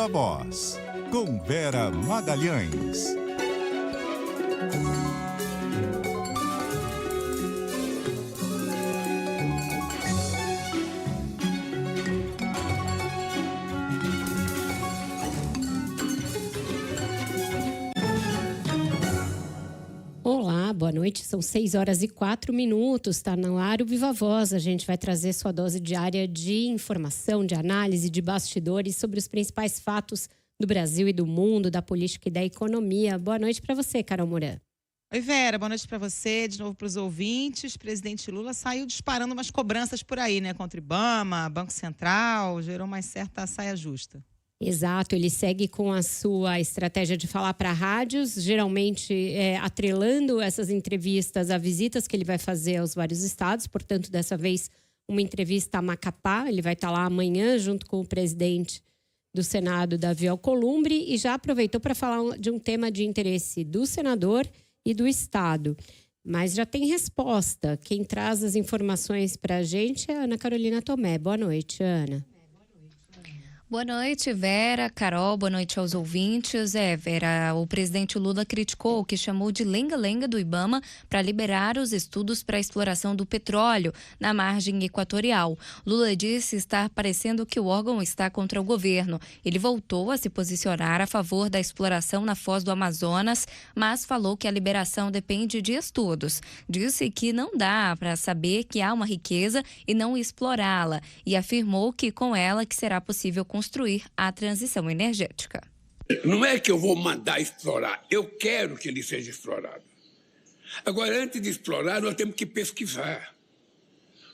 Viva Voz, com Vera Magalhães. Olá, boa noite. São 6h04. Está no ar o Viva Voz. A gente vai trazer sua dose diária de informação, de análise, de bastidores sobre os principais fatos do Brasil e do mundo, da política e da economia. Boa noite para você, Carol Moran. Oi, Vera. Boa noite para você, de novo para os ouvintes. Presidente Lula saiu disparando umas cobranças por aí, né? Contra o IBAMA, Banco Central, gerou mais certa saia justa. Exato, ele segue com a sua estratégia de falar para rádios, geralmente atrelando essas entrevistas a visitas que ele vai fazer aos vários estados. Portanto, dessa vez, uma entrevista a Macapá. Ele vai estar lá amanhã junto com o presidente do Senado, Davi Alcolumbre, e já aproveitou para falar de um tema de interesse do senador e do estado. Mas já tem resposta. Quem traz as informações para a gente é a Ana Carolina Tomé. Boa noite, Ana. Boa noite, Vera, Carol, boa noite aos ouvintes. Vera, o presidente Lula criticou o que chamou de lenga-lenga do IBAMA para liberar os estudos para a exploração do petróleo na margem equatorial. Lula disse estar parecendo que o órgão está contra o governo. Ele voltou a se posicionar a favor da exploração na Foz do Amazonas, mas falou que a liberação depende de estudos. Disse que não dá para saber que há uma riqueza e não explorá-la, e afirmou que com ela que será possível construir a transição energética. Não é que eu vou mandar explorar, eu quero que ele seja explorado. Agora, antes de explorar, nós temos que pesquisar.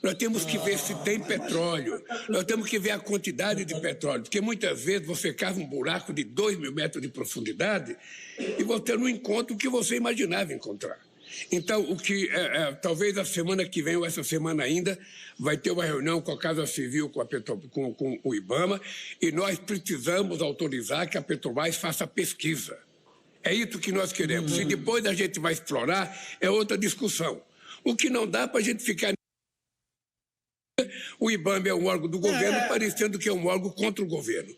Nós temos que ver se tem petróleo, nós temos que ver a quantidade de petróleo, porque muitas vezes você cava um buraco de 2.000 metros de profundidade e você não encontra o que você imaginava encontrar. Então, o que talvez a semana que vem ou essa semana ainda vai ter uma reunião com a Casa Civil, com o IBAMA, e nós precisamos autorizar que a Petrobras faça pesquisa. É isso que nós queremos. E depois a gente vai explorar, é outra discussão. O que não dá para a gente ficar... O IBAMA é um órgão do governo, parecendo que é um órgão contra o governo.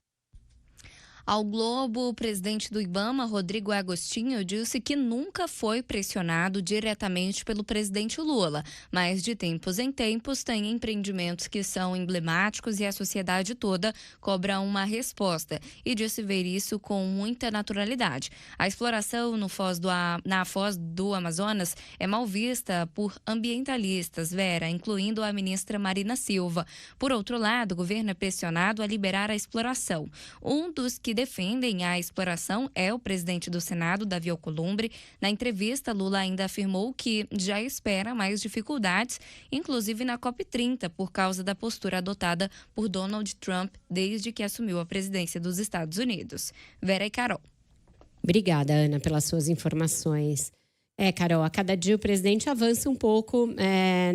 Ao Globo, o presidente do IBAMA, Rodrigo Agostinho, disse que nunca foi pressionado diretamente pelo presidente Lula, mas de tempos em tempos tem empreendimentos que são emblemáticos e a sociedade toda cobra uma resposta, e disse ver isso com muita naturalidade. A exploração na Foz do Amazonas é mal vista por ambientalistas, Vera, incluindo a ministra Marina Silva. Por outro lado, o governo é pressionado a liberar a exploração. Um dos que defendem a exploração é o presidente do Senado, Davi Alcolumbre. Na entrevista, Lula ainda afirmou que já espera mais dificuldades, inclusive na COP30, por causa da postura adotada por Donald Trump desde que assumiu a presidência dos Estados Unidos. Vera e Carol. Obrigada, Ana, pelas suas informações. Carol, a cada dia o presidente avança um pouco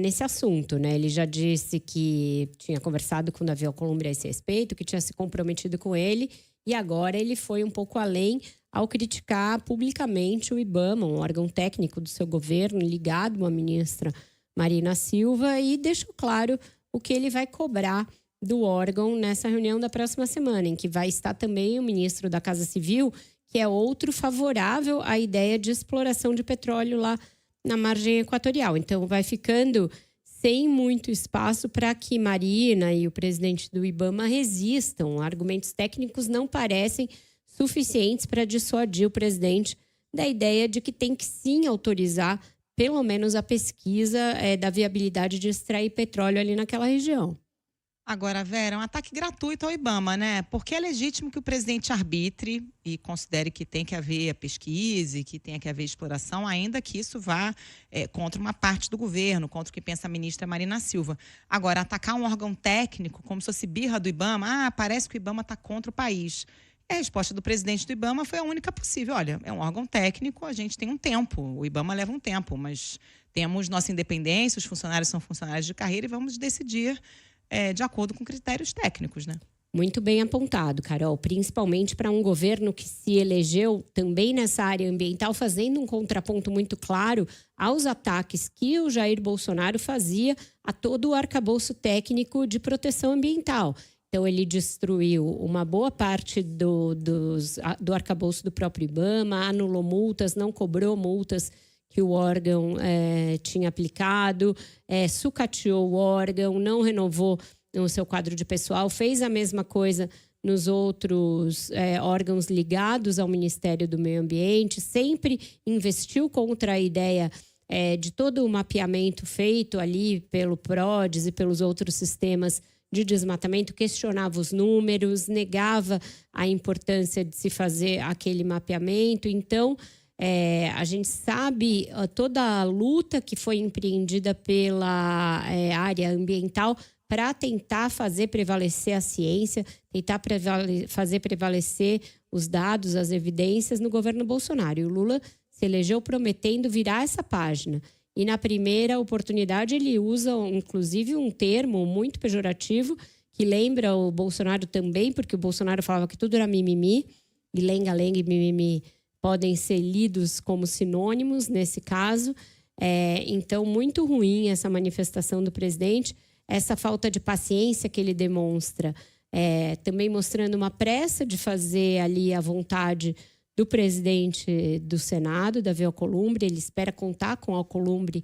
nesse assunto, né? Ele já disse que tinha conversado com o Davi Alcolumbre a esse respeito, que tinha se comprometido com ele, e agora ele foi um pouco além ao criticar publicamente o IBAMA, um órgão técnico do seu governo, ligado à ministra Marina Silva, e deixou claro o que ele vai cobrar do órgão nessa reunião da próxima semana, em que vai estar também o ministro da Casa Civil, que é outro favorável à ideia de exploração de petróleo lá na margem equatorial. Então, vai ficando sem muito espaço para que Marina e o presidente do IBAMA resistam. Argumentos técnicos não parecem suficientes para dissuadir o presidente da ideia de que tem que sim autorizar pelo menos a pesquisa da viabilidade de extrair petróleo ali naquela região. Agora, Vera, é um ataque gratuito ao IBAMA, né? Porque é legítimo que o presidente arbitre e considere que tem que haver a pesquisa e que tem que haver exploração, ainda que isso vá contra uma parte do governo, contra o que pensa a ministra Marina Silva. Agora, atacar um órgão técnico como se fosse birra do IBAMA, parece que o IBAMA está contra o país. A resposta do presidente do IBAMA foi a única possível. Olha, é um órgão técnico, a gente tem um tempo, o IBAMA leva um tempo, mas temos nossa independência, os funcionários são funcionários de carreira e vamos decidir de acordo com critérios técnicos, né? Muito bem apontado, Carol, principalmente para um governo que se elegeu também nessa área ambiental, fazendo um contraponto muito claro aos ataques que o Jair Bolsonaro fazia a todo o arcabouço técnico de proteção ambiental. Então, ele destruiu uma boa parte do arcabouço do próprio IBAMA, anulou multas, não cobrou multas que o órgão tinha aplicado, sucateou o órgão, não renovou o seu quadro de pessoal, fez a mesma coisa nos outros órgãos ligados ao Ministério do Meio Ambiente, sempre investiu contra a ideia de todo o mapeamento feito ali pelo PRODES e pelos outros sistemas de desmatamento, questionava os números, negava a importância de se fazer aquele mapeamento. Então, a gente sabe toda a luta que foi empreendida pela área ambiental para tentar fazer prevalecer a ciência, tentar fazer prevalecer os dados, as evidências no governo Bolsonaro. E o Lula se elegeu prometendo virar essa página. E na primeira oportunidade ele usa, inclusive, um termo muito pejorativo que lembra o Bolsonaro também, porque o Bolsonaro falava que tudo era mimimi, e lenga-lenga e mimimi podem ser lidos como sinônimos nesse caso. Então, muito ruim essa manifestação do presidente, essa falta de paciência que ele demonstra, também mostrando uma pressa de fazer ali a vontade do presidente do Senado, Davi Alcolumbre. Ele espera contar com Alcolumbre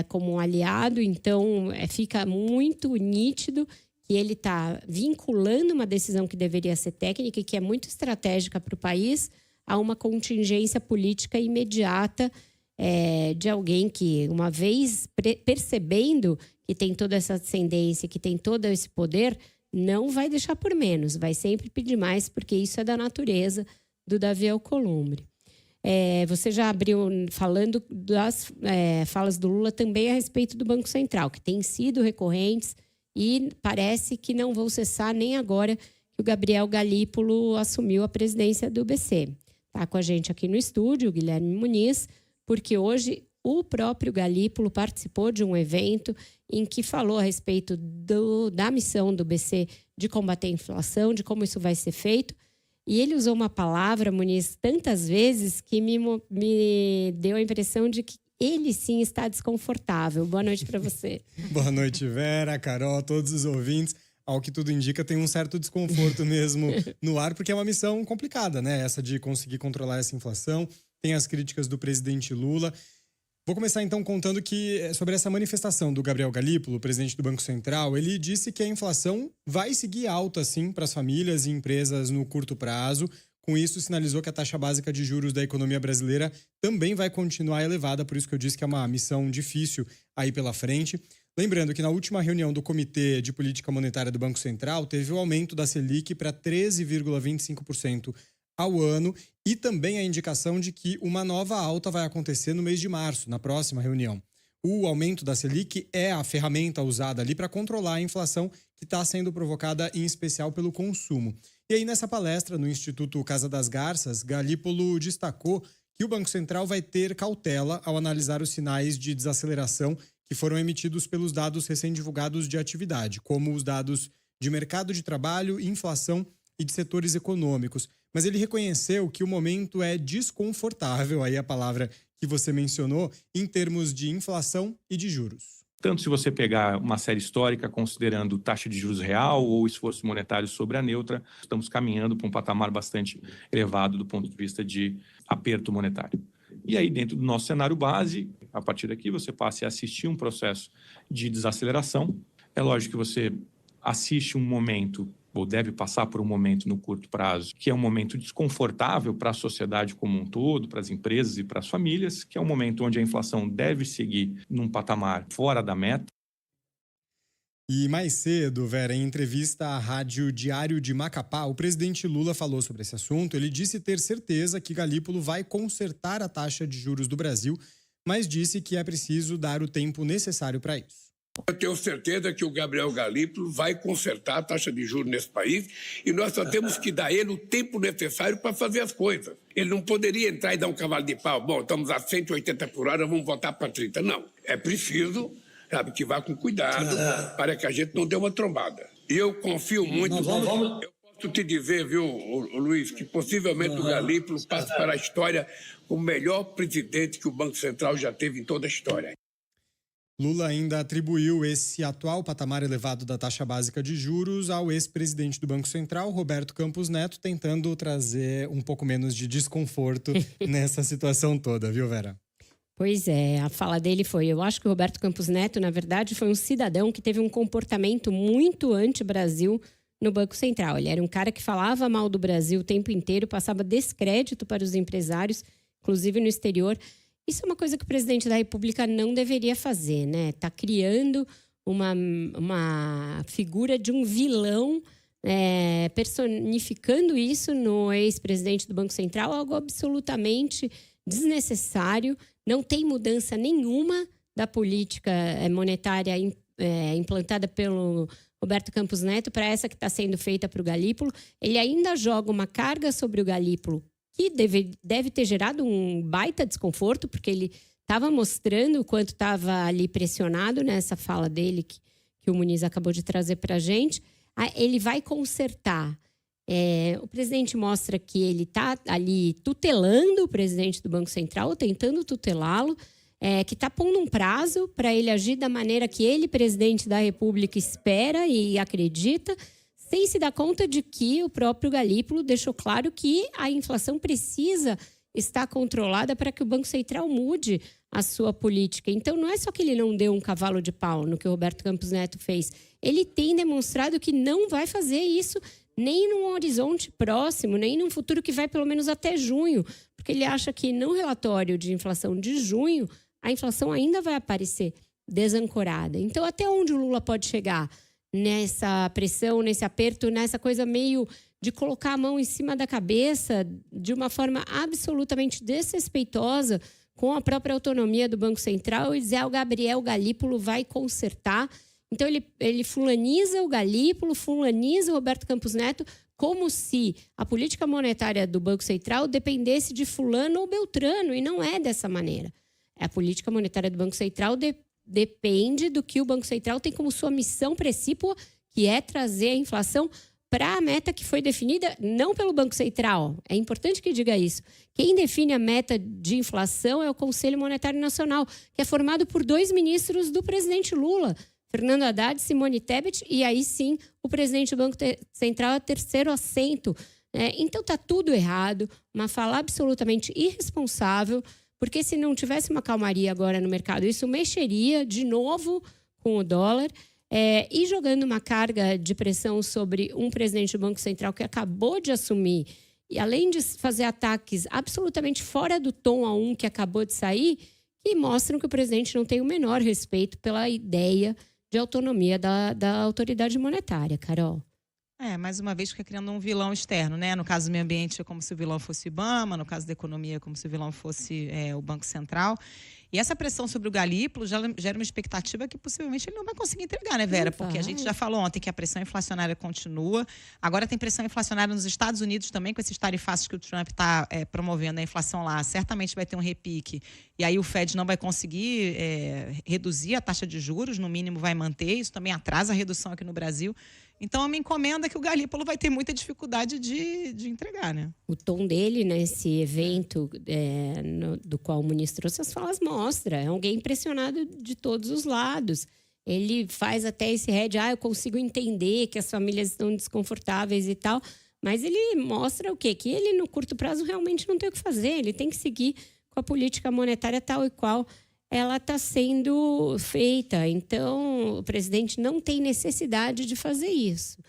como um aliado, então fica muito nítido que ele está vinculando uma decisão que deveria ser técnica e que é muito estratégica para o país a uma contingência política imediata de alguém que, uma vez percebendo que tem toda essa ascendência, que tem todo esse poder, não vai deixar por menos, vai sempre pedir mais, porque isso é da natureza do Davi Alcolumbre. Você já abriu falando das falas do Lula também a respeito do Banco Central, que têm sido recorrentes e parece que não vão cessar nem agora que o Gabriel Galípolo assumiu a presidência do BC. Está com a gente aqui no estúdio, o Guilherme Muniz, porque hoje o próprio Galípolo participou de um evento em que falou a respeito da missão do BC de combater a inflação, de como isso vai ser feito. E ele usou uma palavra, Muniz, tantas vezes que me deu a impressão de que ele sim está desconfortável. Boa noite para você. Boa noite, Vera, Carol, todos os ouvintes. Ao que tudo indica, tem um certo desconforto mesmo no ar, porque é uma missão complicada, né? Essa de conseguir controlar essa inflação. Tem as críticas do presidente Lula. Vou começar então contando que sobre essa manifestação do Gabriel Galípolo, presidente do Banco Central. Ele disse que a inflação vai seguir alta, sim, para as famílias e empresas no curto prazo. Com isso, sinalizou que a taxa básica de juros da economia brasileira também vai continuar elevada, por isso que eu disse que é uma missão difícil aí pela frente. Lembrando que na última reunião do Comitê de Política Monetária do Banco Central, teve o aumento da Selic para 13,25% ao ano e também a indicação de que uma nova alta vai acontecer no mês de março, na próxima reunião. O aumento da Selic é a ferramenta usada ali para controlar a inflação que está sendo provocada em especial pelo consumo. E aí nessa palestra no Instituto Casa das Garças, Galípolo destacou que o Banco Central vai ter cautela ao analisar os sinais de desaceleração que foram emitidos pelos dados recém-divulgados de atividade, como os dados de mercado de trabalho, inflação e de setores econômicos. Mas ele reconheceu que o momento é desconfortável, aí a palavra que você mencionou, em termos de inflação e de juros. Tanto se você pegar uma série histórica, considerando taxa de juros real ou esforço monetário sobre a neutra, estamos caminhando para um patamar bastante elevado do ponto de vista de aperto monetário. E aí, dentro do nosso cenário base, a partir daqui você passa a assistir um processo de desaceleração. É lógico que você assiste um momento, ou deve passar por um momento no curto prazo, que é um momento desconfortável para a sociedade como um todo, para as empresas e para as famílias, que é um momento onde a inflação deve seguir num patamar fora da meta. E mais cedo, Vera, em entrevista à Rádio Diário de Macapá, o presidente Lula falou sobre esse assunto. Ele disse ter certeza que Galípolo vai consertar a taxa de juros do Brasil, mas disse que é preciso dar o tempo necessário para isso. Eu tenho certeza que o Gabriel Galípolo vai consertar a taxa de juros nesse país e nós só temos que dar ele o tempo necessário para fazer as coisas. Ele não poderia entrar e dar um cavalo de pau. Bom, estamos a 180 por hora, vamos voltar para 30. Não, é preciso, sabe, que vá com cuidado para que a gente não dê uma trombada. E eu confio muito... Eu posso te dizer, viu, Luiz, que possivelmente o Galípolo passe para a história como o melhor presidente que o Banco Central já teve em toda a história. Lula ainda atribuiu esse atual patamar elevado da taxa básica de juros ao ex-presidente do Banco Central, Roberto Campos Neto, tentando trazer um pouco menos de desconforto nessa situação toda, viu, Vera? Pois é, a fala dele foi: eu acho que o Roberto Campos Neto, na verdade, foi um cidadão que teve um comportamento muito anti-Brasil no Banco Central. Ele era um cara que falava mal do Brasil o tempo inteiro, passava descrédito para os empresários, inclusive no exterior. Isso é uma coisa que o presidente da República não deveria fazer, né? Tá criando uma figura de um vilão, personificando isso no ex-presidente do Banco Central, algo absolutamente desnecessário. Não tem mudança nenhuma da política monetária implantada pelo Roberto Campos Neto para essa que está sendo feita para o Galípolo. Ele ainda joga uma carga sobre o Galípolo que deve ter gerado um baita desconforto, porque ele estava mostrando o quanto estava ali pressionado nessa fala dele que o Muniz acabou de trazer para a gente. Ele vai consertar. O presidente mostra que ele está ali tutelando o presidente do Banco Central, tentando tutelá-lo, que está pondo um prazo para ele agir da maneira que ele, presidente da República, espera e acredita, sem se dar conta de que o próprio Galípolo deixou claro que a inflação precisa estar controlada para que o Banco Central mude a sua política. Então, não é só que ele não deu um cavalo de pau no que o Roberto Campos Neto fez. Ele tem demonstrado que não vai fazer isso nem num horizonte próximo, nem num futuro que vai pelo menos até junho, porque ele acha que no relatório de inflação de junho, a inflação ainda vai aparecer desancorada. Então, até onde o Lula pode chegar nessa pressão, nesse aperto, nessa coisa meio de colocar a mão em cima da cabeça de uma forma absolutamente desrespeitosa com a própria autonomia do Banco Central e dizer: o Gabriel Galípolo vai consertar. Então, ele fulaniza o Galípolo, fulaniza o Roberto Campos Neto, como se a política monetária do Banco Central dependesse de fulano ou beltrano, e não é dessa maneira. A política monetária do Banco Central depende do que o Banco Central tem como sua missão precípua, que é trazer a inflação para a meta que foi definida não pelo Banco Central. É importante que diga isso. Quem define a meta de inflação é o Conselho Monetário Nacional, que é formado por 2 ministros do presidente Lula, Fernando Haddad, Simone Tebet, e aí sim o presidente do Banco Central é o 3º assento. Então está tudo errado, uma fala absolutamente irresponsável, porque se não tivesse uma calmaria agora no mercado, isso mexeria de novo com o dólar e jogando uma carga de pressão sobre um presidente do Banco Central que acabou de assumir, e além de fazer ataques absolutamente fora do tom a um que acabou de sair, que mostram que o presidente não tem o menor respeito pela ideia de autonomia da autoridade monetária, Carol. Mais uma vez fica criando um vilão externo, né? No caso do meio ambiente é como se o vilão fosse o IBAMA, no caso da economia é como se o vilão fosse o Banco Central. E essa pressão sobre o Galípolo já gera uma expectativa que possivelmente ele não vai conseguir entregar, né, Vera? Porque a gente já falou ontem que a pressão inflacionária continua. Agora tem pressão inflacionária nos Estados Unidos também, com esses tarifácios que o Trump está promovendo a inflação lá. Certamente vai ter um repique. E aí o Fed não vai conseguir reduzir a taxa de juros, no mínimo vai manter. Isso também atrasa a redução aqui no Brasil. Então, me encomenda que o Galípolo vai ter muita dificuldade de entregar, né? O tom dele nesse evento do qual o ministro trouxe as falas mostra. É alguém impressionado de todos os lados. Ele faz até esse eu consigo entender que as famílias estão desconfortáveis e tal. Mas ele mostra o quê? Que ele, no curto prazo, realmente não tem o que fazer. Ele tem que seguir com a política monetária tal e qual ela está sendo feita. Então, o presidente não tem necessidade de fazer isso.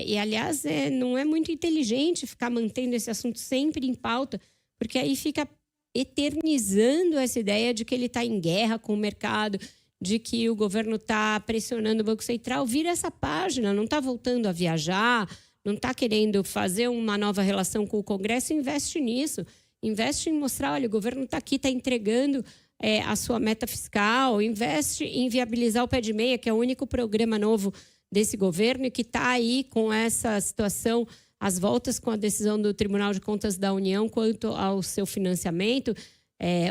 E, aliás, não é muito inteligente ficar mantendo esse assunto sempre em pauta, porque aí fica eternizando essa ideia de que ele está em guerra com o mercado, de que o governo está pressionando o Banco Central. Vira essa página, não está voltando a viajar, não está querendo fazer uma nova relação com o Congresso, investe nisso. Investe em mostrar, olha, o governo está aqui, está entregando a sua meta fiscal, investe em viabilizar o Pé de Meia, que é o único programa novo desse governo e que está aí com essa situação, as voltas com a decisão do Tribunal de Contas da União quanto ao seu financiamento.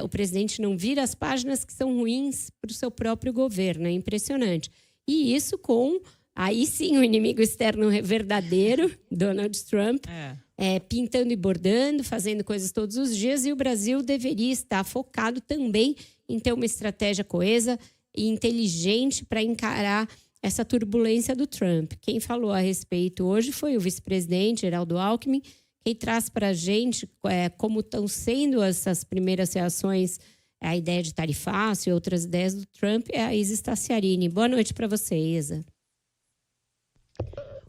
O presidente não vira as páginas que são ruins para o seu próprio governo, é impressionante. E isso com, aí sim, o inimigo externo verdadeiro, Donald Trump, pintando e bordando, fazendo coisas todos os dias, e o Brasil deveria estar focado também em ter uma estratégia coesa e inteligente para encarar essa turbulência do Trump. Quem falou a respeito hoje foi o vice-presidente Geraldo Alckmin, quem traz para a gente como estão sendo essas primeiras reações à ideia de tarifaço e outras ideias do Trump, é a Isa Staciarini. Boa noite para você, Isa.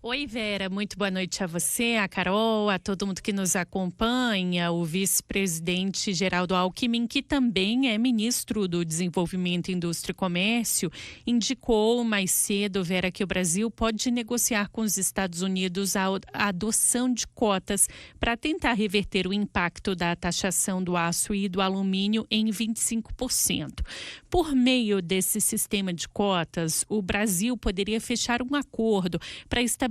Oi, Vera, muito boa noite a você, a Carol, a todo mundo que nos acompanha, o vice-presidente Geraldo Alckmin, que também é ministro do Desenvolvimento, Indústria e Comércio, indicou mais cedo, Vera, que o Brasil pode negociar com os Estados Unidos a adoção de cotas para tentar reverter o impacto da taxação do aço e do alumínio em 25%. Por meio desse sistema de cotas, o Brasil poderia fechar um acordo para estabelecer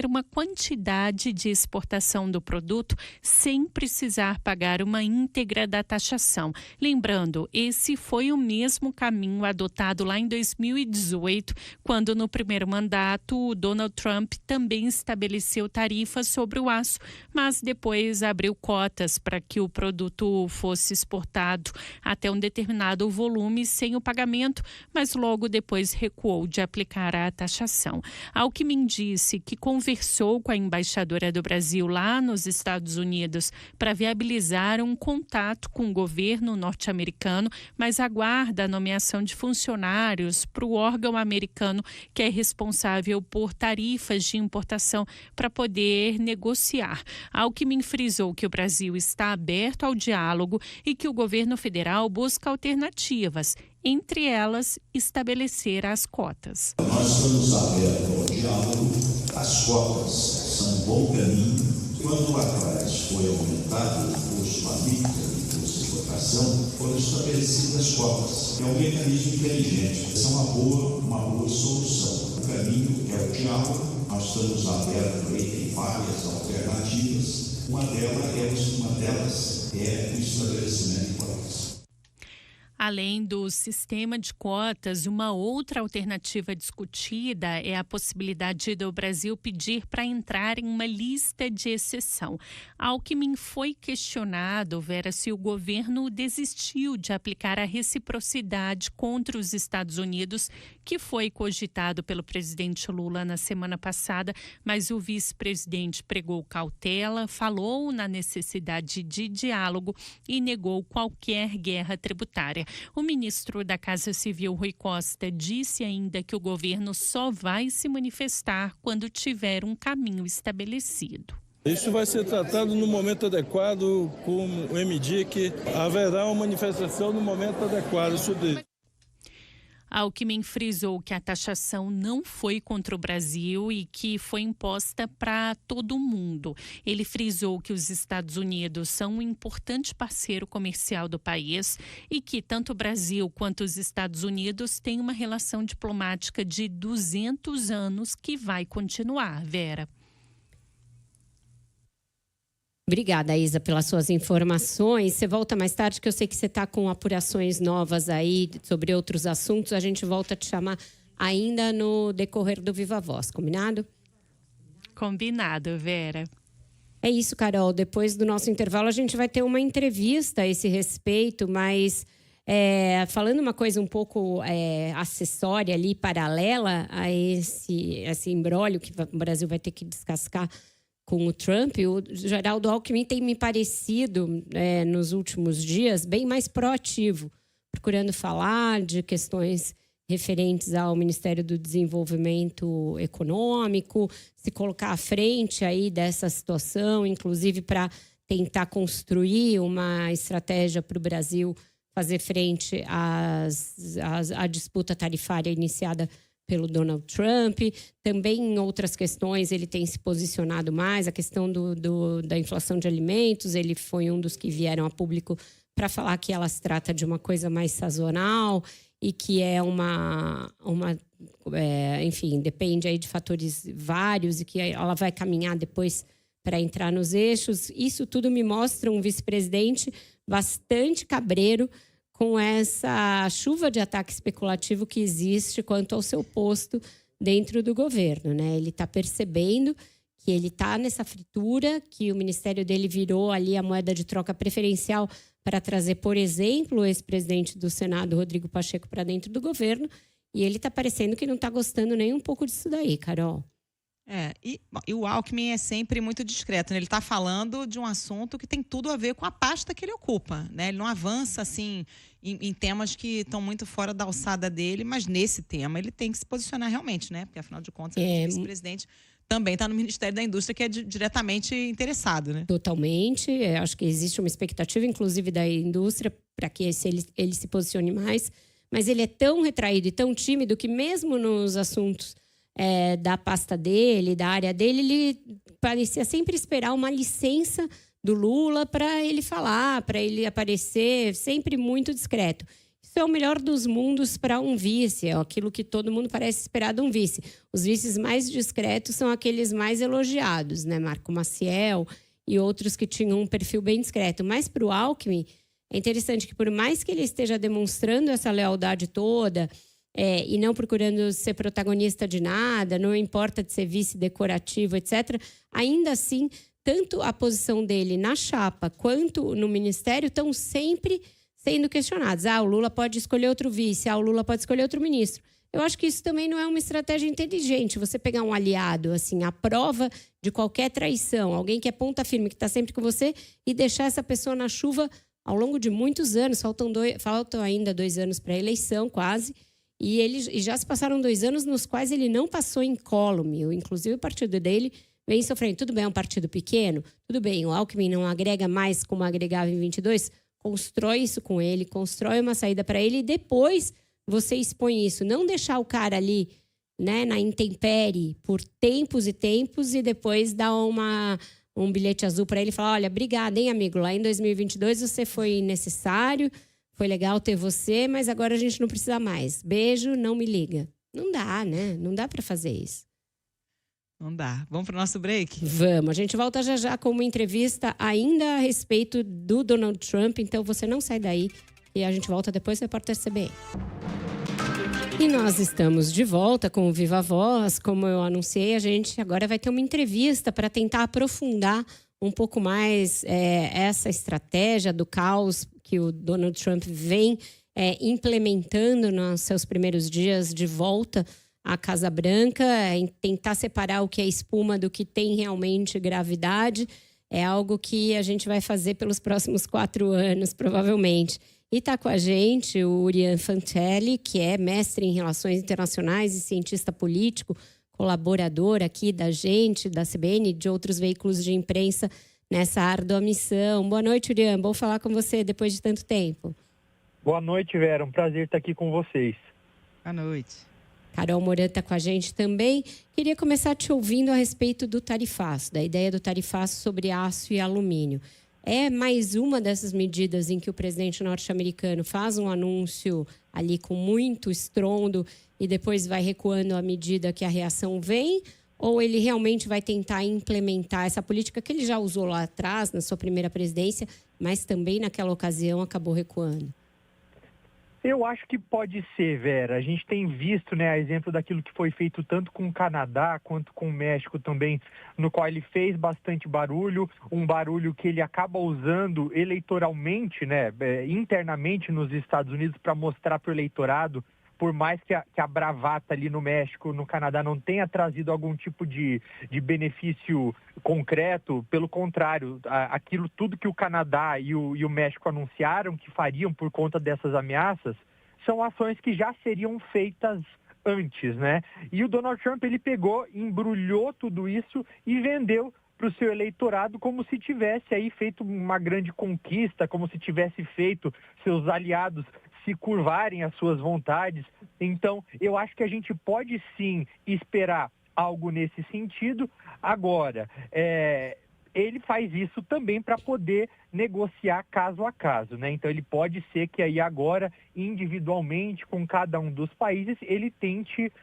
uma quantidade de exportação do produto sem precisar pagar uma íntegra da taxação. Lembrando, esse foi o mesmo caminho adotado lá em 2018, quando no primeiro mandato o Donald Trump também estabeleceu tarifas sobre o aço, mas depois abriu cotas para que o produto fosse exportado até um determinado volume sem o pagamento, mas logo depois recuou de aplicar a taxação. Alckmin disse que conversou com a embaixadora do Brasil lá nos Estados Unidos para viabilizar um contato com o governo norte-americano, mas aguarda a nomeação de funcionários para o órgão americano que é responsável por tarifas de importação para poder negociar. Alckmin frisou que o Brasil está aberto ao diálogo e que o governo federal busca alternativas, entre elas estabelecer as cotas. Nós estamos abertos ao diálogo, as cotas são um bom caminho. Quando atrás foi aumentado o imposto alíquota do imposto de exportação, foram estabelecidas cotas. É um mecanismo inteligente, essa é uma boa solução. O caminho é o diálogo, nós estamos abertos aí, tem várias alternativas. Uma delas é o estabelecimento de cotas. Além do sistema de cotas, uma outra alternativa discutida é a possibilidade do Brasil pedir para entrar em uma lista de exceção. Alckmin foi questionado, Vera, se o governo desistiu de aplicar a reciprocidade contra os Estados Unidos, que foi cogitado pelo presidente Lula na semana passada, mas o vice-presidente pregou cautela, falou na necessidade de diálogo e negou qualquer guerra tributária. O ministro da Casa Civil, Rui Costa, disse ainda que o governo só vai se manifestar quando tiver um caminho estabelecido. Isso vai ser tratado no momento adequado com o MDIC. Haverá uma manifestação no momento adequado sobre isso. Alckmin frisou que a taxação não foi contra o Brasil e que foi imposta para todo mundo. Ele frisou que os Estados Unidos são um importante parceiro comercial do país e que tanto o Brasil quanto os Estados Unidos têm uma relação diplomática de 200 anos que vai continuar, Vera. Obrigada, Isa, pelas suas informações. Você volta mais tarde, que eu sei que você está com apurações novas aí sobre outros assuntos. A gente volta a te chamar ainda no decorrer do Viva Voz, combinado? Combinado, Vera. É isso, Carol. Depois do nosso intervalo, a gente vai ter uma entrevista a esse respeito, mas falando uma coisa um pouco acessória ali, paralela a esse imbróglio que o Brasil vai ter que descascar com o Trump, o Geraldo Alckmin tem me parecido, nos últimos dias, bem mais proativo, procurando falar de questões referentes ao Ministério do Desenvolvimento Econômico, se colocar à frente aí dessa situação, inclusive para tentar construir uma estratégia para o Brasil fazer frente à disputa tarifária iniciada pelo Donald Trump. Também em outras questões ele tem se posicionado mais, a questão da inflação de alimentos, ele foi um dos que vieram a público para falar que ela se trata de uma coisa mais sazonal e que é enfim, depende aí de fatores vários e que ela vai caminhar depois para entrar nos eixos. Isso tudo me mostra um vice-presidente bastante cabreiro com essa chuva de ataque especulativo que existe quanto ao seu posto dentro do governo, né? Ele está percebendo que ele está nessa fritura, que o ministério dele virou ali a moeda de troca preferencial para trazer, por exemplo, o ex-presidente do Senado, Rodrigo Pacheco, para dentro do governo. E ele está parecendo que não está gostando nem um pouco disso daí, Carol. E o Alckmin é sempre muito discreto, né? Ele está falando de um assunto que tem tudo a ver com a pasta que ele ocupa, né? Ele não avança assim em temas que estão muito fora da alçada dele, mas nesse tema ele tem que se posicionar realmente, né? Porque afinal de contas, o vice-presidente também está no Ministério da Indústria, que é diretamente interessado, né? Totalmente. Acho que existe uma expectativa, inclusive, da indústria, para que ele se posicione mais. Mas ele é tão retraído e tão tímido que mesmo nos assuntos da pasta dele, da área dele, ele parecia sempre esperar uma licença do Lula para ele falar, para ele aparecer, sempre muito discreto. Isso é o melhor dos mundos para um vice, é aquilo que todo mundo parece esperar de um vice. Os vices mais discretos são aqueles mais elogiados, né? Marco Maciel e outros que tinham um perfil bem discreto. Mas para o Alckmin, é interessante que por mais que ele esteja demonstrando essa lealdade toda e não procurando ser protagonista de nada, não importa de ser vice decorativo, etc., ainda assim, tanto a posição dele na chapa quanto no ministério estão sempre sendo questionados. O Lula pode escolher outro vice, o Lula pode escolher outro ministro. Eu acho que isso também não é uma estratégia inteligente. Você pegar um aliado, assim, à prova de qualquer traição, alguém que é ponta firme, que está sempre com você, e deixar essa pessoa na chuva ao longo de muitos anos. Faltam ainda 2 anos para a eleição, quase. E já se passaram 2 anos nos quais ele não passou incólume. Inclusive, o partido dele vem sofrendo. Tudo bem, é um partido pequeno? Tudo bem, o Alckmin não agrega mais como agregava em 22? Constrói isso com ele, constrói uma saída para ele e depois você expõe isso. Não deixar o cara ali, né, na intempérie por tempos e tempos e depois dar um bilhete azul para ele e falar: olha, obrigada, hein, amigo? Lá em 2022 você foi necessário, foi legal ter você, mas agora a gente não precisa mais. Beijo, não me liga. Não dá, né? Não dá para fazer isso. Não dá. Vamos para o nosso break? Vamos. A gente volta já já com uma entrevista ainda a respeito do Donald Trump. Então você não sai daí e a gente volta depois do Repórter CBN. E nós estamos de volta com o Viva Voz. Como eu anunciei, a gente agora vai ter uma entrevista para tentar aprofundar um pouco mais essa estratégia do caos que o Donald Trump vem implementando nos seus primeiros dias de volta à Casa Branca, em tentar separar o que é espuma do que tem realmente gravidade. É algo que a gente vai fazer pelos próximos 4 anos, provavelmente. E está com a gente o Urian Fantelli, que é mestre em Relações Internacionais e cientista político, colaborador aqui da gente, da CBN e de outros veículos de imprensa nessa árdua missão. Boa noite, Urian. Bom falar com você depois de tanto tempo. Boa noite, Vera. Um prazer estar aqui com vocês. Boa noite. Carol Moran está com a gente também. Queria começar te ouvindo a respeito do tarifaço, da ideia do tarifaço sobre aço e alumínio. É mais uma dessas medidas em que o presidente norte-americano faz um anúncio ali com muito estrondo e depois vai recuando à medida que a reação vem? Ou ele realmente vai tentar implementar essa política que ele já usou lá atrás, na sua primeira presidência, mas também naquela ocasião acabou recuando? Eu acho que pode ser, Vera. A gente tem visto, né, a exemplo daquilo que foi feito tanto com o Canadá quanto com o México também, no qual ele fez bastante barulho, um barulho que ele acaba usando eleitoralmente, né, internamente nos Estados Unidos para mostrar para o eleitorado, por mais que a bravata ali no México, no Canadá, não tenha trazido algum tipo de benefício concreto, pelo contrário, aquilo tudo que o Canadá e o México anunciaram que fariam por conta dessas ameaças, são ações que já seriam feitas antes, né? E o Donald Trump, ele pegou, embrulhou tudo isso e vendeu para o seu eleitorado como se tivesse aí feito uma grande conquista, como se tivesse feito seus aliados se curvarem às suas vontades. Então, eu acho que a gente pode sim esperar algo nesse sentido. Agora, ele faz isso também para poder negociar caso a caso, né? Então, ele pode ser que aí agora, individualmente, com cada um dos países, ele tente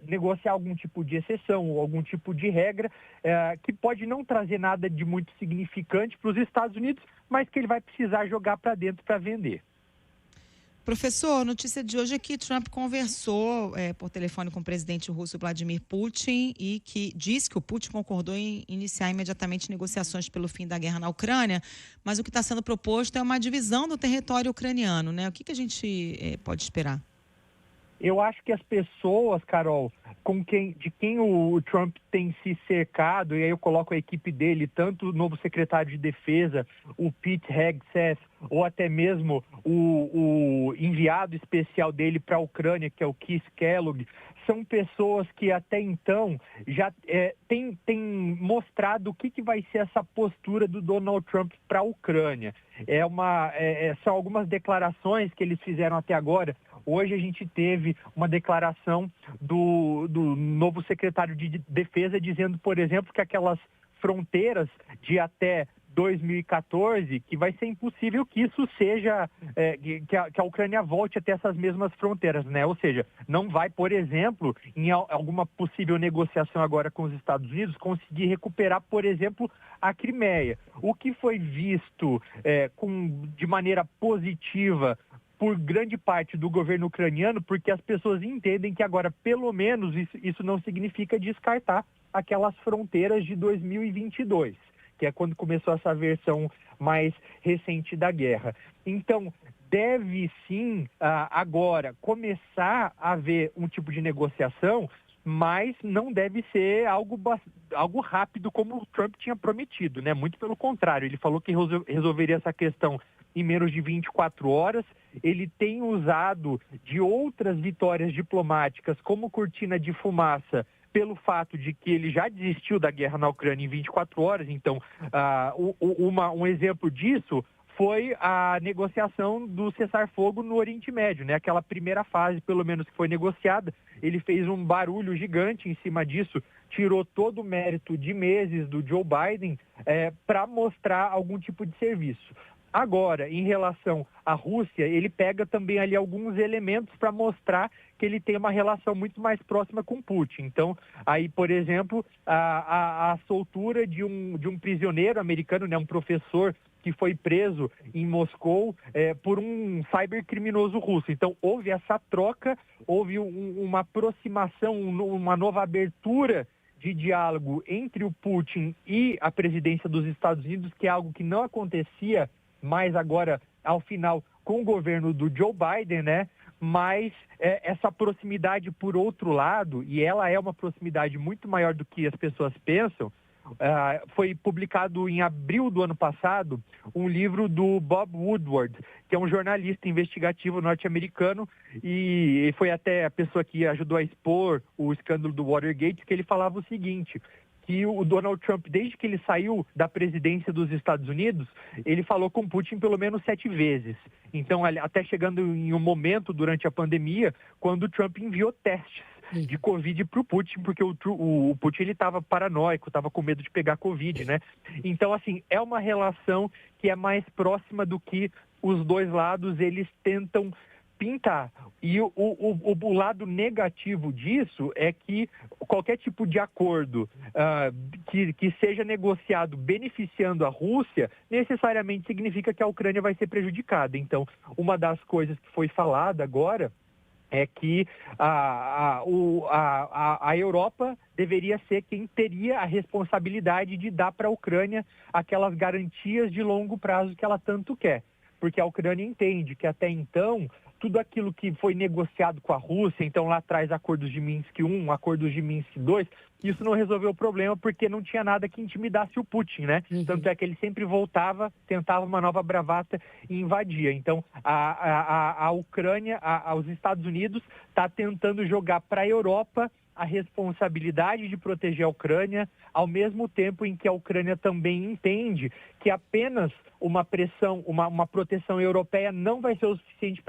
negociar algum tipo de exceção ou algum tipo de regra que pode não trazer nada de muito significante para os Estados Unidos, mas que ele vai precisar jogar para dentro para vender. Professor, notícia de hoje é que Trump conversou por telefone com o presidente russo Vladimir Putin e que diz que o Putin concordou em iniciar imediatamente negociações pelo fim da guerra na Ucrânia, mas o que está sendo proposto é uma divisão do território ucraniano, né? O que a gente pode esperar? Eu acho que as pessoas, Carol, de quem o Trump tem se cercado, e aí eu coloco a equipe dele, tanto o novo secretário de Defesa, o Pete Hegseth, ou até mesmo o enviado especial dele para a Ucrânia, que é o Keith Kellogg, são pessoas que até então já têm mostrado o que vai ser essa postura do Donald Trump para a Ucrânia. São algumas declarações que eles fizeram até agora. Hoje a gente teve uma declaração do novo secretário de Defesa dizendo, por exemplo, que aquelas fronteiras de até 2014, que vai ser impossível que isso seja, que a Ucrânia volte até essas mesmas fronteiras, né? Ou seja, não vai, por exemplo, em alguma possível negociação agora com os Estados Unidos, conseguir recuperar, por exemplo, a Crimeia. O que foi visto de maneira positiva por grande parte do governo ucraniano, porque as pessoas entendem que agora, pelo menos, isso não significa descartar aquelas fronteiras de 2022, que é quando começou essa versão mais recente da guerra. Então, deve sim, agora, começar a haver um tipo de negociação, mas não deve ser algo rápido como o Trump tinha prometido, né? Muito pelo contrário, ele falou que resolveria essa questão em menos de 24 horas. Ele tem usado de outras vitórias diplomáticas como cortina de fumaça pelo fato de que ele já desistiu da guerra na Ucrânia em 24 horas. Então, um exemplo disso foi a negociação do cessar-fogo no Oriente Médio, né? Aquela primeira fase, pelo menos, que foi negociada. Ele fez um barulho gigante em cima disso, tirou todo o mérito de meses do Joe Biden para mostrar algum tipo de serviço. Agora, em relação à Rússia, ele pega também ali alguns elementos para mostrar que ele tem uma relação muito mais próxima com Putin. Então, aí, por exemplo, a soltura de um prisioneiro americano, né, um professor que foi preso em Moscou por um cybercriminoso russo. Então, houve essa troca, houve uma aproximação, uma nova abertura de diálogo entre o Putin e a presidência dos Estados Unidos, que é algo que não acontecia mais agora, ao final, com o governo do Joe Biden, né? Mas essa proximidade, por outro lado, e ela é uma proximidade muito maior do que as pessoas pensam, foi publicado em abril do ano passado um livro do Bob Woodward, que é um jornalista investigativo norte-americano, e foi até a pessoa que ajudou a expor o escândalo do Watergate, que ele falava o seguinte: que o Donald Trump, desde que ele saiu da presidência dos Estados Unidos, ele falou com Putin pelo menos 7 vezes. Então, até chegando em um momento durante a pandemia, quando o Trump enviou testes de Covid para o Putin, porque o Putin estava paranoico, estava com medo de pegar Covid, né? Então, assim, é uma relação que é mais próxima do que os dois lados eles tentam pintar. E o lado negativo disso é que qualquer tipo de acordo que seja negociado beneficiando a Rússia, necessariamente significa que a Ucrânia vai ser prejudicada. Então, uma das coisas que foi falada agora é que a Europa deveria ser quem teria a responsabilidade de dar para a Ucrânia aquelas garantias de longo prazo que ela tanto quer. Porque a Ucrânia entende que até então tudo aquilo que foi negociado com a Rússia, então lá atrás acordos de Minsk I, acordos de Minsk II, isso não resolveu o problema porque não tinha nada que intimidasse o Putin, né? Tanto é que ele sempre voltava, tentava uma nova bravata e invadia. Então, a Ucrânia, os Estados Unidos, está tentando jogar para a Europa a responsabilidade de proteger a Ucrânia, ao mesmo tempo em que a Ucrânia também entende que apenas uma pressão, uma proteção europeia não vai ser o suficiente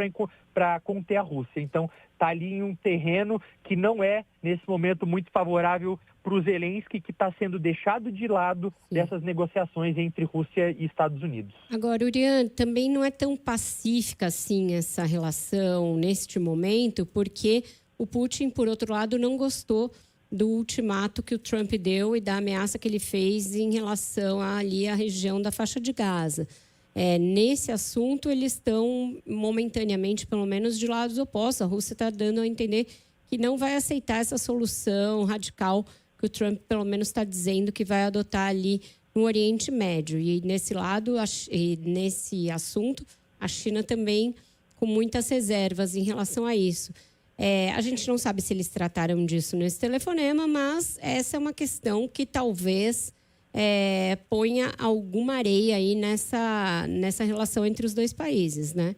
para conter a Rússia. Então, está ali em um terreno que não é, nesse momento, muito favorável para o Zelensky, que está sendo deixado de lado dessas negociações entre Rússia e Estados Unidos. Agora, Urian, também não é tão pacífica assim essa relação neste momento, porque o Putin, por outro lado, não gostou do ultimato que o Trump deu e da ameaça que ele fez em relação ali à região da faixa de Gaza. nesse assunto, eles estão momentaneamente, pelo menos, de lados opostos. A Rússia está dando a entender que não vai aceitar essa solução radical que o Trump, pelo menos, está dizendo que vai adotar ali no Oriente Médio. E nesse lado, nesse assunto, a China também com muitas reservas em relação a isso. A gente não sabe se eles trataram disso nesse telefonema, mas essa é uma questão que talvez ponha alguma areia aí nessa relação entre os dois países, né?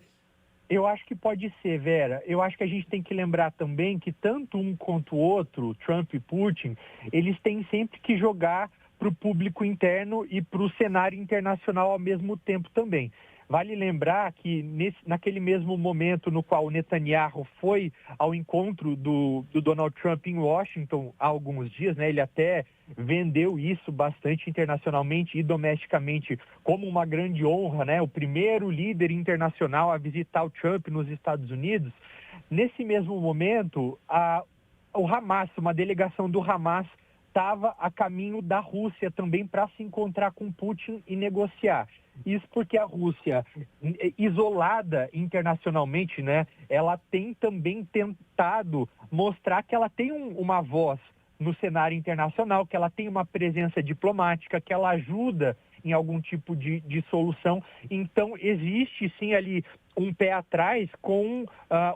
Eu acho que pode ser, Vera. Eu acho que a gente tem que lembrar também que tanto um quanto o outro, Trump e Putin, eles têm sempre que jogar para o público interno e para o cenário internacional ao mesmo tempo também. Vale lembrar que naquele mesmo momento no qual o Netanyahu foi ao encontro do Donald Trump em Washington há alguns dias, né, ele até vendeu isso bastante internacionalmente e domesticamente como uma grande honra, né, o primeiro líder internacional a visitar o Trump nos Estados Unidos. Nesse mesmo momento, o Hamas, uma delegação do Hamas, estava a caminho da Rússia também para se encontrar com Putin e negociar. Isso porque a Rússia, isolada internacionalmente, né, ela tem também tentado mostrar que ela tem uma voz no cenário internacional, que ela tem uma presença diplomática, que ela ajuda em algum tipo de solução. Então, existe sim ali um pé atrás com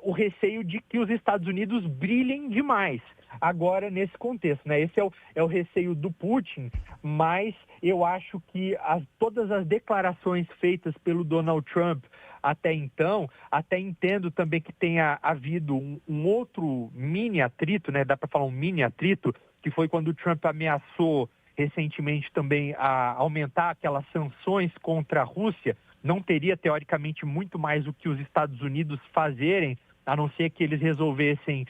o receio de que os Estados Unidos brilhem demais agora nesse contexto, né? Esse é o receio do Putin, mas eu acho que todas as declarações feitas pelo Donald Trump até então, até entendo também que tenha havido um outro mini atrito, né? Dá para falar um mini atrito, que foi quando o Trump ameaçou recentemente também a aumentar aquelas sanções contra a Rússia. Não teria, teoricamente, muito mais o que os Estados Unidos fazerem, a não ser que eles resolvessem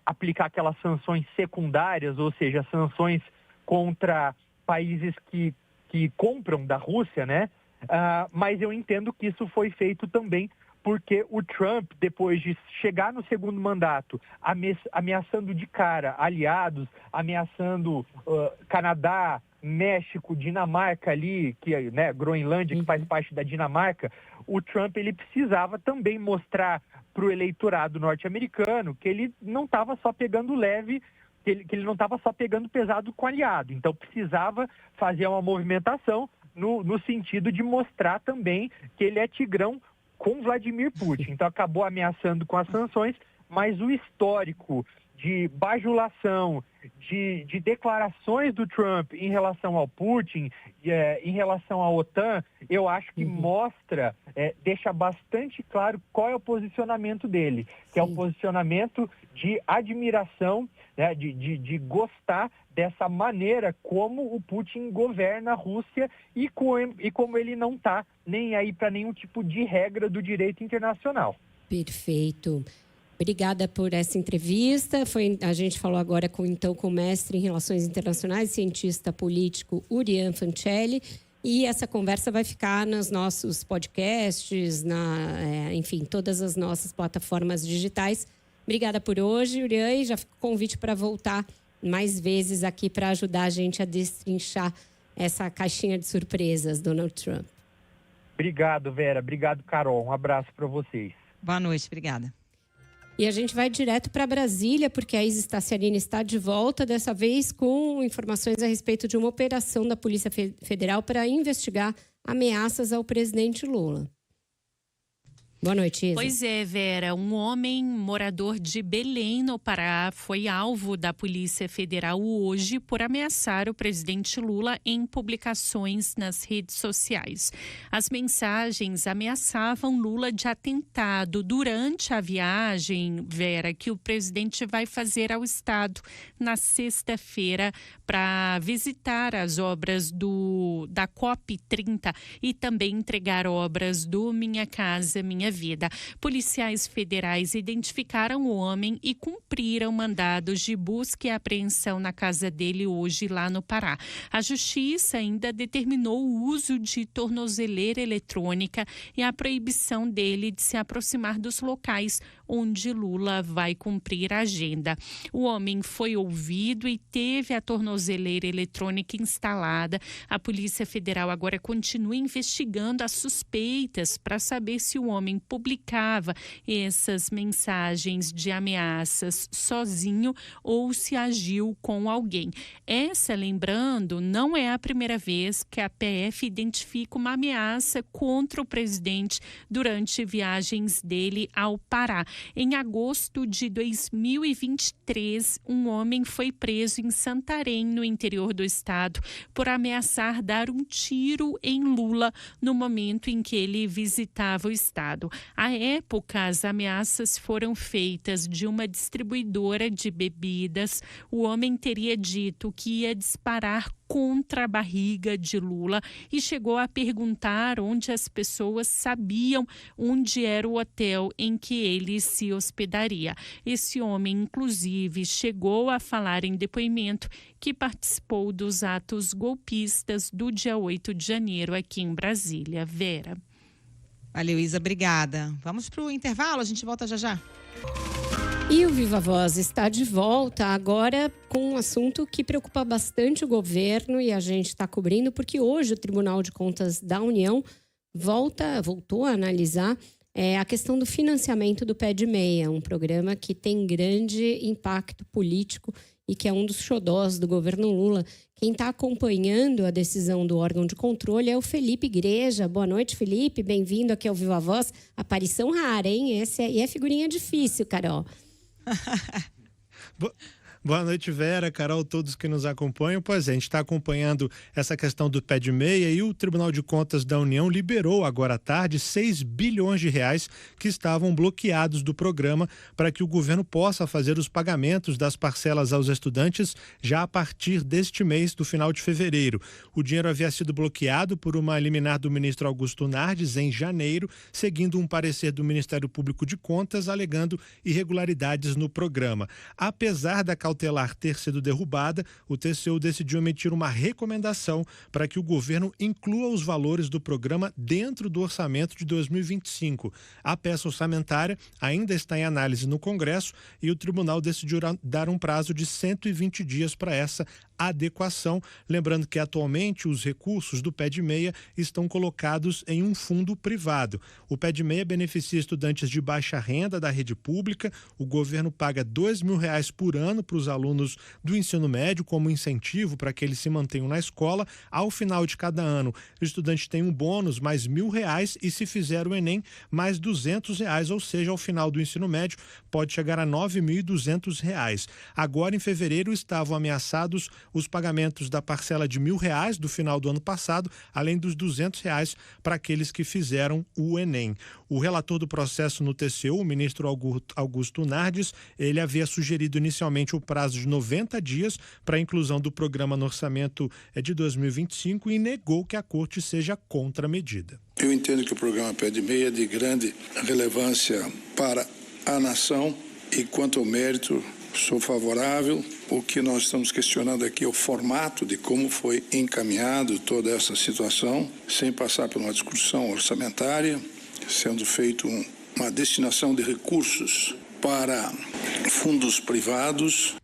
aplicar aquelas sanções secundárias, ou seja, sanções contra países que compram da Rússia, né? Mas eu entendo que isso foi feito também porque o Trump, depois de chegar no segundo mandato, ameaçando de cara aliados, ameaçando Canadá, México, Dinamarca ali, né, Groenlândia, que faz parte da Dinamarca, o Trump ele precisava também mostrar para o eleitorado norte-americano que ele não estava só pegando leve, que ele não estava só pegando pesado com aliado. Então precisava fazer uma movimentação no sentido de mostrar também que ele é tigrão com Vladimir Putin. Então acabou ameaçando com as sanções, mas o histórico de bajulação, de declarações do Trump em relação ao Putin, em relação à OTAN, eu acho que mostra, deixa bastante claro qual é o posicionamento dele, que é o posicionamento de admiração, né, de gostar dessa maneira como o Putin governa a Rússia e como ele não está nem aí para nenhum tipo de regra do direito internacional. Perfeito. Obrigada por essa entrevista. A gente falou agora com o mestre em Relações Internacionais, cientista político Urian Fancelli. E essa conversa vai ficar nos nossos podcasts, enfim, todas as nossas plataformas digitais. Obrigada por hoje, Urian, e já fica o convite para voltar mais vezes aqui para ajudar a gente a destrinchar essa caixinha de surpresas, Donald Trump. Obrigado, Vera. Obrigado, Carol. Um abraço para vocês. Boa noite, obrigada. E a gente vai direto para Brasília, porque a Isis Tassiarini está de volta, dessa vez com informações a respeito de uma operação da Polícia Federal para investigar ameaças ao presidente Lula. Boa noite, Isa. Pois é, Vera. Um homem morador de Belém, no Pará, foi alvo da Polícia Federal hoje por ameaçar o presidente Lula em publicações nas redes sociais. As mensagens ameaçavam Lula de atentado durante a viagem, Vera, que o presidente vai fazer ao estado na sexta-feira para visitar as obras da COP30 e também entregar obras do Minha Casa Minha Vida. Policiais federais identificaram o homem e cumpriram mandados de busca e apreensão na casa dele hoje lá no Pará. A justiça ainda determinou o uso de tornozeleira eletrônica e a proibição dele de se aproximar dos locais onde Lula vai cumprir a agenda. O homem foi ouvido e teve a tornozeleira tornozeleira eletrônica instalada. A Polícia Federal agora continua investigando as suspeitas para saber se o homem publicava essas mensagens de ameaças sozinho ou se agiu com alguém. Essa, lembrando, não é a primeira vez que a PF identifica uma ameaça contra o presidente durante viagens dele ao Pará. Em agosto de 2023, um homem foi preso em Santarém, no interior do estado, por ameaçar dar um tiro em Lula no momento em que ele visitava o estado. À época, as ameaças foram feitas de uma distribuidora de bebidas. O homem teria dito que ia disparar contra a barriga de Lula e chegou a perguntar onde as pessoas sabiam onde era o hotel em que ele se hospedaria. Esse homem, inclusive, chegou a falar em depoimento que participou dos atos golpistas do dia 8 de janeiro aqui em Brasília. Vera. Valeu, Isa, obrigada. Vamos para o intervalo, a gente volta já já. E o Viva Voz está de volta agora com um assunto que preocupa bastante o governo e a gente está cobrindo porque hoje o Tribunal de Contas da União voltou a analisar a questão do financiamento do Pé de Meia, um programa que tem grande impacto político e que é um dos xodós do governo Lula. Quem está acompanhando a decisão do órgão de controle é o Felipe Igreja. Boa noite, Felipe. Bem-vindo aqui ao Viva Voz. Aparição rara, hein? Esse aí é figurinha difícil, Carol. Boa noite, Vera, Carol, todos que nos acompanham. Pois é, a gente está acompanhando essa questão do Pé de Meia e o Tribunal de Contas da União liberou agora à tarde 6 bilhões de reais que estavam bloqueados do programa para que o governo possa fazer os pagamentos das parcelas aos estudantes já a partir deste mês, do final de fevereiro. O dinheiro havia sido bloqueado por uma liminar do ministro Augusto Nardes em janeiro, seguindo um parecer do Ministério Público de Contas alegando irregularidades no programa. Apesar da cautelar ter sido derrubada, o TCU decidiu emitir uma recomendação para que o governo inclua os valores do programa dentro do orçamento de 2025. A peça orçamentária ainda está em análise no Congresso e o tribunal decidiu dar um prazo de 120 dias para essa adequação, lembrando que atualmente os recursos do Pé de Meia estão colocados em um fundo privado. O Pé de Meia beneficia estudantes de baixa renda da rede pública. O governo paga R$2.000 por ano para os alunos do ensino médio como incentivo para que eles se mantenham na escola. Ao final de cada ano, o estudante tem um bônus mais R$1.000 e se fizer o Enem, mais R$200, ou seja, ao final do ensino médio pode chegar a R$9.200. Agora, em fevereiro, estavam ameaçados os pagamentos da parcela de R$1.000 do final do ano passado, além dos R$200 para aqueles que fizeram o Enem. O relator do processo no TCU, o ministro Augusto Nardes, ele havia sugerido inicialmente o prazo de 90 dias para a inclusão do programa no orçamento de 2025 e negou que a corte seja contra a medida. Eu entendo que o programa Pé de Meia é de grande relevância para a nação e, quanto ao mérito, sou favorável. O que nós estamos questionando aqui é o formato de como foi encaminhado toda essa situação, sem passar por uma discussão orçamentária, sendo feito uma destinação de recursos para fundos privados.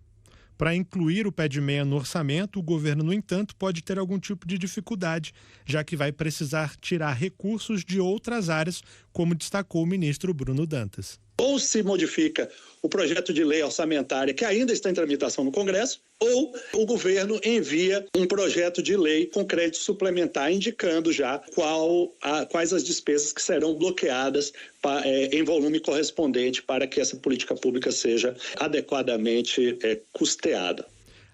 Para incluir o Pé de Meia no orçamento, o governo, no entanto, pode ter algum tipo de dificuldade, já que vai precisar tirar recursos de outras áreas, como destacou o ministro Bruno Dantas. Ou se modifica o projeto de lei orçamentária que ainda está em tramitação no Congresso, ou o governo envia um projeto de lei com crédito suplementar indicando já quais as despesas que serão bloqueadas em volume correspondente para que essa política pública seja adequadamente custeada.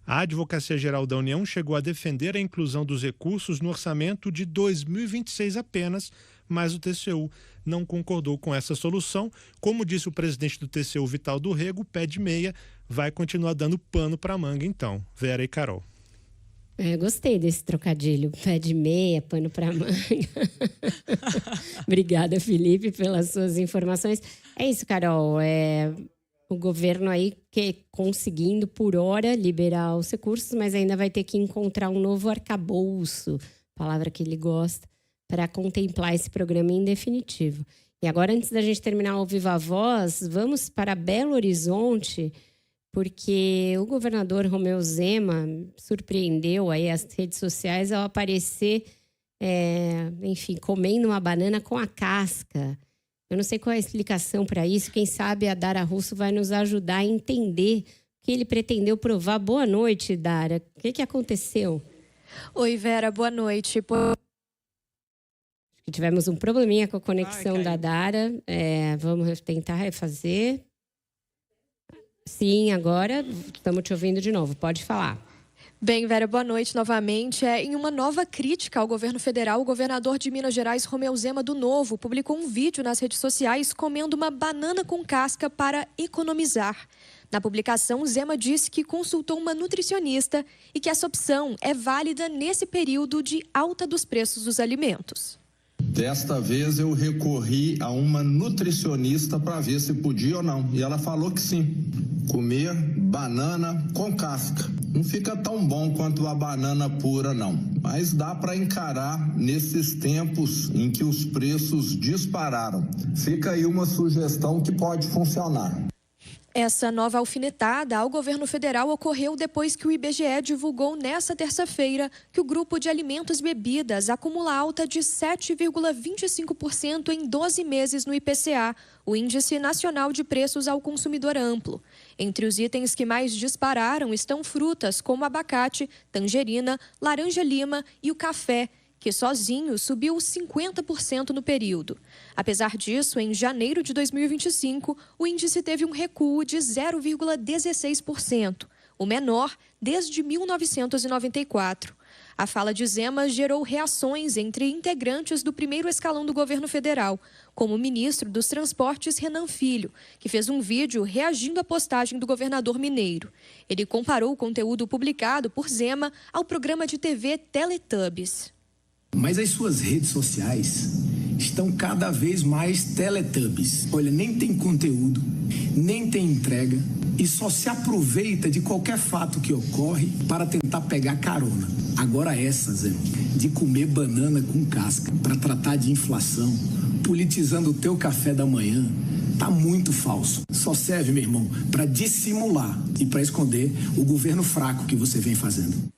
A Advocacia Geral da União chegou a defender a inclusão dos recursos no orçamento de 2026 apenas, mas o TCU não concordou com essa solução. Como disse o presidente do TCU, Vital do Rego, o Pé de Meia vai continuar dando pano para a manga, então. Vera e Carol. Gostei desse trocadilho. Pé de meia, pano para manga. Obrigada, Felipe, pelas suas informações. É isso, Carol. O governo aí conseguindo, por hora, liberar os recursos, mas ainda vai ter que encontrar um novo arcabouço, palavra que ele gosta, para contemplar esse programa em definitivo. E agora, antes da gente terminar o Viva Voz, vamos para Belo Horizonte, porque o governador Romeu Zema surpreendeu aí as redes sociais ao aparecer, enfim, comendo uma banana com a casca. Eu não sei qual é a explicação para isso. Quem sabe a Dara Russo vai nos ajudar a entender o que ele pretendeu provar. Boa noite, Dara. O que aconteceu? Oi, Vera. Boa noite. Tivemos um probleminha com a conexão da Dara. Vamos tentar refazer. Sim, agora estamos te ouvindo de novo. Pode falar. Bem, Vera, boa noite novamente. Em uma nova crítica ao governo federal, o governador de Minas Gerais, Romeu Zema, do Novo, publicou um vídeo nas redes sociais comendo uma banana com casca para economizar. Na publicação, Zema disse que consultou uma nutricionista e que essa opção é válida nesse período de alta dos preços dos alimentos. Desta vez eu recorri a uma nutricionista para ver se podia ou não. E ela falou que sim. Comer banana com casca. Não fica tão bom quanto a banana pura, não. Mas dá para encarar nesses tempos em que os preços dispararam. Fica aí uma sugestão que pode funcionar. Essa nova alfinetada ao governo federal ocorreu depois que o IBGE divulgou nesta terça-feira que o grupo de alimentos e bebidas acumula alta de 7,25% em 12 meses no IPCA, o Índice Nacional de Preços ao Consumidor Amplo. Entre os itens que mais dispararam estão frutas como abacate, tangerina, laranja-lima e o café, que sozinho subiu 50% no período. Apesar disso, em janeiro de 2025, o índice teve um recuo de 0,16%, o menor desde 1994. A fala de Zema gerou reações entre integrantes do primeiro escalão do governo federal, como o ministro dos Transportes, Renan Filho, que fez um vídeo reagindo à postagem do governador mineiro. Ele comparou o conteúdo publicado por Zema ao programa de TV Teletubbies. Mas as suas redes sociais estão cada vez mais Teletubbies. Olha, nem tem conteúdo, nem tem entrega e só se aproveita de qualquer fato que ocorre para tentar pegar carona. Agora essa, Zé, de comer banana com casca para tratar de inflação, politizando o teu café da manhã, tá muito falso. Só serve, meu irmão, para dissimular e para esconder o governo fraco que você vem fazendo.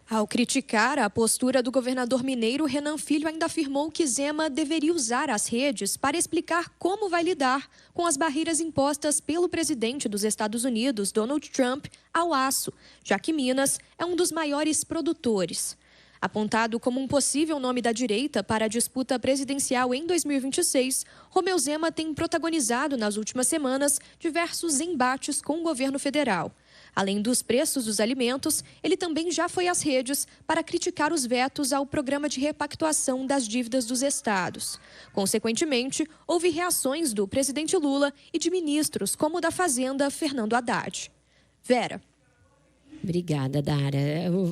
Ao criticar a postura do governador mineiro, Renan Filho ainda afirmou que Zema deveria usar as redes para explicar como vai lidar com as barreiras impostas pelo presidente dos Estados Unidos, Donald Trump, ao aço, já que Minas é um dos maiores produtores. Apontado como um possível nome da direita para a disputa presidencial em 2026, Romeu Zema tem protagonizado nas últimas semanas diversos embates com o governo federal. Além dos preços dos alimentos, ele também já foi às redes para criticar os vetos ao programa de repactuação das dívidas dos estados. Consequentemente, houve reações do presidente Lula e de ministros como o da Fazenda, Fernando Haddad. Vera. Obrigada, Dara.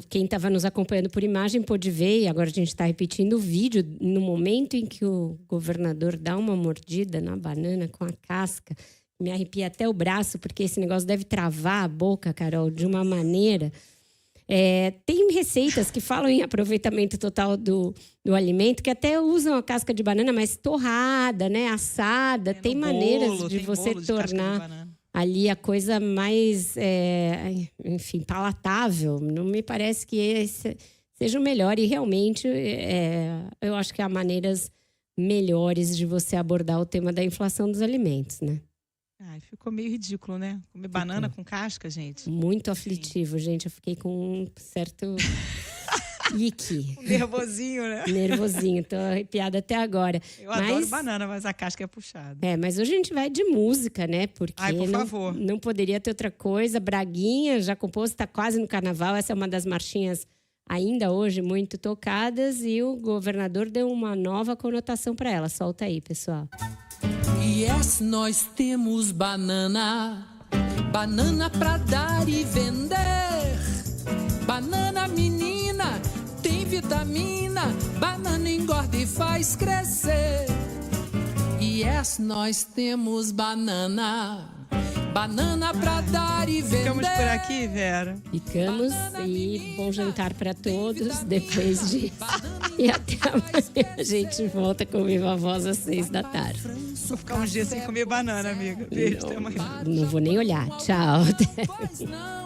Quem estava nos acompanhando por imagem pôde ver, e agora a gente está repetindo o vídeo, no momento em que o governador dá uma mordida na banana com a casca. Me arrepia até o braço, porque esse negócio deve travar a boca, Carol, de uma maneira. Tem receitas que falam em aproveitamento total do alimento, que até usam a casca de banana, mas torrada, né, assada. Tem maneiras de você tornar ali a coisa mais, enfim, palatável. Não me parece que esse seja o melhor. E realmente, eu acho que há maneiras melhores de você abordar o tema da inflação dos alimentos, né? Ai, ficou meio ridículo, né? Comer banana com casca, gente. Muito aflitivo, gente. Eu fiquei com um certo ique. Nervosinho, né? Nervosinho. Tô arrepiada até agora. Eu adoro banana, mas a casca é puxada. Mas hoje a gente vai de música, né? Porque por favor. Não poderia ter outra coisa. Braguinha, já compôs, está quase no carnaval. Essa é uma das marchinhas ainda hoje muito tocadas. E o governador deu uma nova conotação para ela. Solta aí, pessoal. Yes, nós temos banana, banana pra dar e vender. Banana menina, tem vitamina, banana engorda e faz crescer. Yes, nós temos banana, banana pra dar e vender. Ficamos por aqui, Vera? Ficamos, e bom jantar para todos depois disso. E até amanhã a gente volta com Viva Voz às 6 da tarde. Vou ficar uns dias sem comer banana, amiga. Beijo, até amanhã. Não vou nem olhar. Tchau.